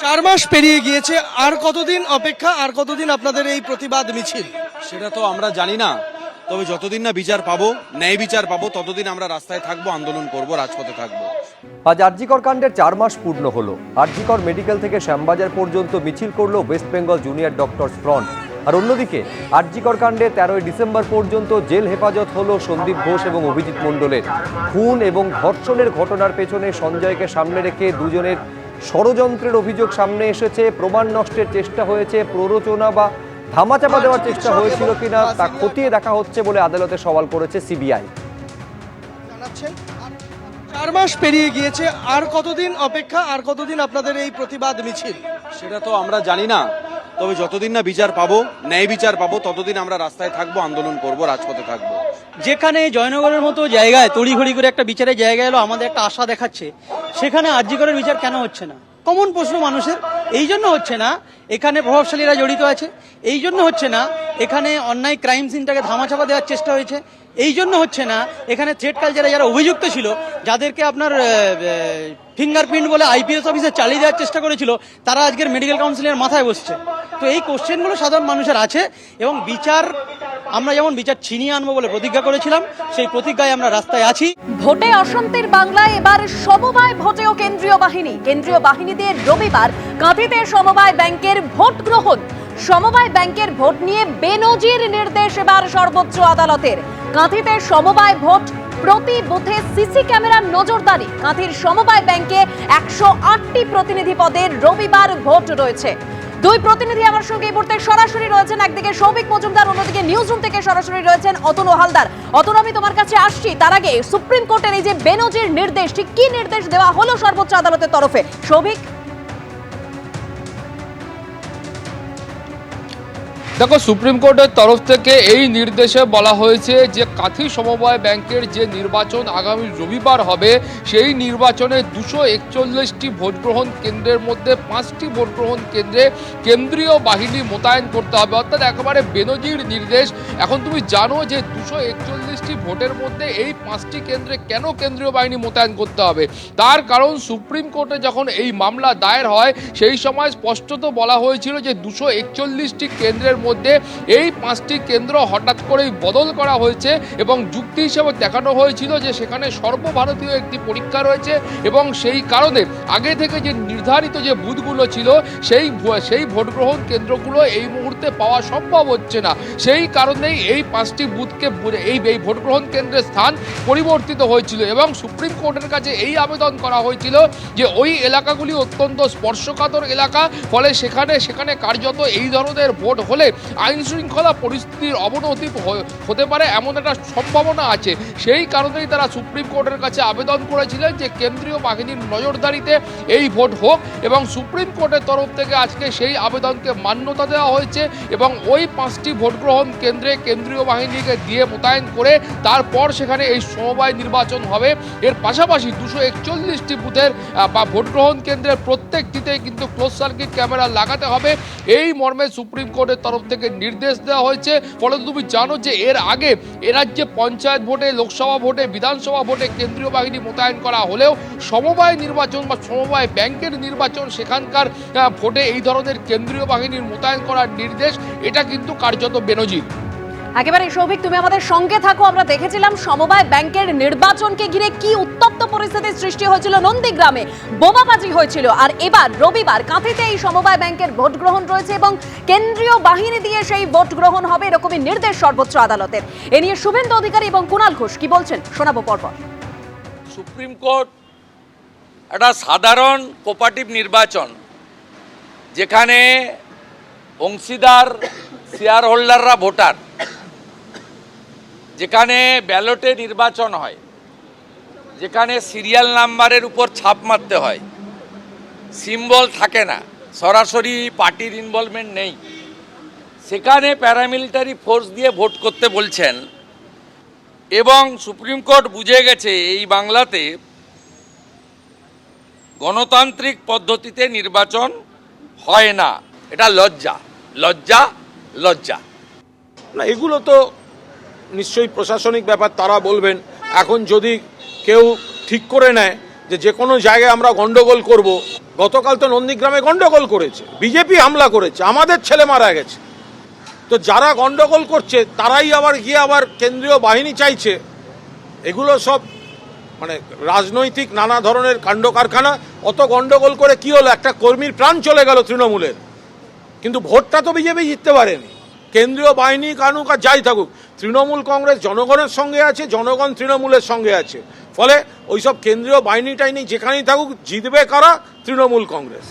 4 মাস পেরিয়ে গিয়েছে, আর কতদিন অপেক্ষা, আর কতদিন আপনাদের এই প্রতিবাদ মিছিল? সেটা তো আমরা জানি না, তবে যতদিন না বিচার পাবো, ন্যায় বিচার পাবো, ততদিন আমরা রাস্তায় থাকবো, আন্দোলন করব, রাজপথে থাকবো। আজ আরজিকর কাণ্ডের 4 মাস পূর্ণ হলো। আরজিকর মেডিকেল থেকে শ্যামবাজার পর্যন্ত মিছিল করলো West Bengal junior doctors front. আর অন্যদিকে আরজিকর কাণ্ডে 13ই ডিসেম্বর পর্যন্ত জেল হেফাজত হলো সন্দীপ ঘোষ এবং অভিজিৎ মণ্ডলের। খুন এবং ধর্ষণের ঘটনার পেছনে সঞ্জয়কে সামনে রেখে দুজনের ষড়যন্ত্রের অভিযোগ সামনে এসেছে। প্রমাণ নষ্টের চেষ্টা হয়েছে, প্ররোচনা বা ধামাচাপা দেওয়ার চেষ্টা হয়েছিল কিনা তা খতিয়ে দেখা হচ্ছে বলে আদালতে সওয়াল করেছে সিবিআই। জানাচ্ছেন 4 মাস পেরিয়ে গিয়েছে, আর কতদিন অপেক্ষা, আর কতদিন আপনাদের এই প্রতিবাদ মিছিল? সেটা তো আমরা জানি না, তবে যতদিন না বিচার পাবো, ন্যায় বিচার পাবো, ততদিন আমরা রাস্তায় থাকবো, আন্দোলন করব, রাজপথে থাকবো। যেখানে জয়নগরের মতো জায়গায় তড়িঘড়ি করে একটা বিচারের জায়গা এলো, আমাদের একটা আশা দেখাচ্ছে, সেখানে আরজিকরের বিচার কেন হচ্ছে না? কমন প্রশ্ন মানুষের। এই জন্য হচ্ছে না এখানে প্রভাবশালীরা জড়িত আছে, এই জন্য হচ্ছে না এখানে অন্যায় ক্রাইম সিনটাকে ধামাচাপা দেওয়ার চেষ্টা হয়েছে, এই জন্য হচ্ছে না এখানে থ্রেড কালচারে যারা অভিযুক্ত ছিল, যাদেরকে আপনার ফিঙ্গারপ্রিন্ট বলে আইপিএস অফিসে চালিয়ে দেওয়ার চেষ্টা করেছিল, তারা আজকের মেডিকেল কাউন্সিলের মাথায় বসছে। তো এই কোশ্চেনগুলো সাধারণ মানুষের আছে, এবং বিচার আমরা যেমন বিচার ছিনিয়ে আনবো বলে প্রতিজ্ঞা করেছিলাম, সেই প্রতিজ্ঞায় আমরা রাস্তায় আছি। ভোটে অশান্তির বাংলায় এবার সমবায় ভোটেও কেন্দ্রীয় বাহিনী দিয়ে রবিবার কাঁথিতে সমবায় ব্যাংকের ভোট গ্রহণ। সমবায় ব্যাংকের ভোট নিয়ে বেনজির নির্দেশ এবার সর্বোচ্চ আদালতের। কাঁথিতে সমবায় ভোট, প্রতি বুথে সিসি ক্যামেরার নজরদারি। কাঁথির সমবায় ব্যাংকে 108টি প্রতিনিধি পদের রবিবার ভোট রয়েছে। দুই প্রতিনিধি আমার সঙ্গে এই মুহূর্তে সরাসরি রয়েছেন, একদিকে সৌভিক মজুমদার, অন্যদিকে নিউজ রুম থেকে সরাসরি রয়েছেন অতনু হালদার। অতনু, আমি তোমার কাছে আসছি, তার আগে সুপ্রিম কোর্টের এই যে বেনজির নির্দেশ, ঠিক কি নির্দেশ দেওয়া হলো সর্বোচ্চ আদালতের তরফে? সৌভিক। দেখো, সুপ্রিম কোর্টের তরফ থেকে এই নির্দেশে বলা হয়েছে যে কাঁথি সমবায় ব্যাংকের যে নির্বাচন আগামী রবিবার হবে, সেই নির্বাচনে 241টি ভোটগ্রহণ কেন্দ্রের মধ্যে 5টি ভোটগ্রহণ কেন্দ্রে কেন্দ্রীয় বাহিনী মোতায়েন করতে হবে, অর্থাৎ একেবারে বেনজির নির্দেশ। এখন তুমি জানো যে 241টি ভোটের মধ্যে এই 5টি কেন্দ্রে কেন কেন্দ্রীয় বাহিনী মোতায়েন করতে হবে? তার কারণ সুপ্রিম কোর্টে যখন এই মামলা দায়ের হয়, সেই সময় স্পষ্টত বলা হয়েছিল যে 241টি কেন্দ্রের মধ্যে এই 5টি কেন্দ্র হঠাৎ করেই বদল করা হয়েছে, এবং যুক্তি হিসেবে দেখানো হয়েছিল যে সেখানে সর্বভারতীয় একটি পরীক্ষা রয়েছে, এবং সেই কারণে আগে থেকে যে নির্ধারিত যে বুথগুলো ছিল সেই ভোটগ্রহণ কেন্দ্রগুলো এই মুহূর্তে পাওয়া সম্ভব হচ্ছে না। সেই কারণেই এই 5টি বুথকে এই ভোটগ্রহণ কেন্দ্রের স্থান পরিবর্তিত হয়েছিল, এবং সুপ্রিম কোর্টের কাছে এই আবেদন করা হয়েছিল যে ওই এলাকাগুলি অত্যন্ত স্পর্শকাতর এলাকা, ফলে সেখানে কার্যত এই ধরনের ভোট হলে আইন শৃঙ্খলা পরিস্থিতির অবনতি হতে পারে, এমন একটা সম্ভাবনা আছে। সেই কারণেই তারা সুপ্রিম কোর্টের কাছে আবেদন করেছিলেন যে কেন্দ্রীয় বাহিনীর নজরদারিতে এই ভোট হোক, এবং সুপ্রিম কোর্টের তরফ থেকে আজকে সেই আবেদনকে মান্যতা দেওয়া হয়েছে, এবং ওই 5টি ভোটগ্রহণ কেন্দ্রে কেন্দ্রীয় বাহিনীকে দিয়ে মোতায়েন করে তারপর সেখানে এই সমবায় নির্বাচন হবে। এর পাশাপাশি 241টি বুথের বা ভোটগ্রহণ কেন্দ্রের প্রত্যেকটিতেই কিন্তু ক্লোজ সার্কিট ক্যামেরা লাগাতে হবে, এই মর্মে সুপ্রিম কোর্টের তরফ থেকে নির্দেশ দেওয়া হয়েছে। ফলে তুমি জানো যে এর আগে এ রাজ্যে পঞ্চায়েত ভোটে, লোকসভা ভোটে, বিধানসভা ভোটে কেন্দ্রীয় বাহিনী মোতায়েন করা হলেও সমবায় নির্বাচন বা সমবায় ব্যাংকের নির্বাচন, সেখানকার ভোটে এই ধরনের কেন্দ্রীয় বাহিনীর মোতায়েন করার নির্দেশ, এটা কিন্তু কার্যত বেনজির। একেবারে সৌভিক, তুমি আমাদের সঙ্গে থাকো। আমরা দেখেছিলাম সমবায় ব্যাংকের নির্বাচনকে ঘিরে কি উত্তপ্ত পরিস্থিতির সৃষ্টি হয়েছিল, নন্দীগ্রামে বোমাবাজি হয়েছিল, আর এবার রবিবার কাঁথিতে এই সমবায় ব্যাংকের ভোট গ্রহণ রয়েছে এবং কেন্দ্রীয় বাহিনী দিয়ে সেই ভোট গ্রহণ হবে, এরকমই নির্দেশ সর্বোচ্চ আদালতের। এ নিয়ে শুভেন্দু অধিকারী এবং কুণাল ঘোষ কি বলছেন শোনাবো পরপর। সুপ্রিম কোর্ট একটা সাধারণ কোঅপারেটিভ নির্বাচন, যেখানে অংশীদার শেয়ার হোল্ডাররা ভোটার, যেখানে ব্যালটে নির্বাচন হয়, যেখানে সিরিয়াল নাম্বারের উপর ছাপ মারতে হয়, সিম্বল থাকে না, সরাসরি পার্টির ইনভলভমেন্ট নেই, সেখানে প্যারামিলিটারি ফোর্স দিয়ে ভোট করতে বলছেন। এবং সুপ্রিম কোর্ট বুঝে গেছে এই বাংলাতে গণতান্ত্রিক পদ্ধতিতে নির্বাচন হয় না। এটা লজ্জা, লজ্জা, লজ্জা। না, এগুলো তো নিশ্চয়ই প্রশাসনিক ব্যাপার, তারা বলবেন। এখন যদি কেউ ঠিক করে নেয় যে কোনো জায়গায় আমরা গন্ডগোল করব। গতকাল তো নন্দীগ্রামে গন্ডগোল করেছে, বিজেপি হামলা করেছে, আমাদের ছেলে মারা গেছে। তো যারা গন্ডগোল করছে তারাই আবার গিয়ে আবার কেন্দ্রীয় বাহিনী চাইছে। এগুলো সব মানে রাজনৈতিক নানা ধরনের কাণ্ড কারখানা। অত গন্ডগোল করে কি হলো? একটা কর্মীর প্রাণ চলে গেল তৃণমূলের, কিন্তু ভোটটা তো বিজেপি জিততে পারেনি। কেন্দ্রীয় বাহিনী কানুক আর যাই থাকুক, তৃণমূল কংগ্রেস জনগণের সঙ্গে আছে, জনগণ তৃণমূলের সঙ্গে আছে। ফলে ওইসব কেন্দ্রীয় বাহিনী টাইনি যেখানেই থাকুক, জিতবে কারা? তৃণমূল কংগ্রেস।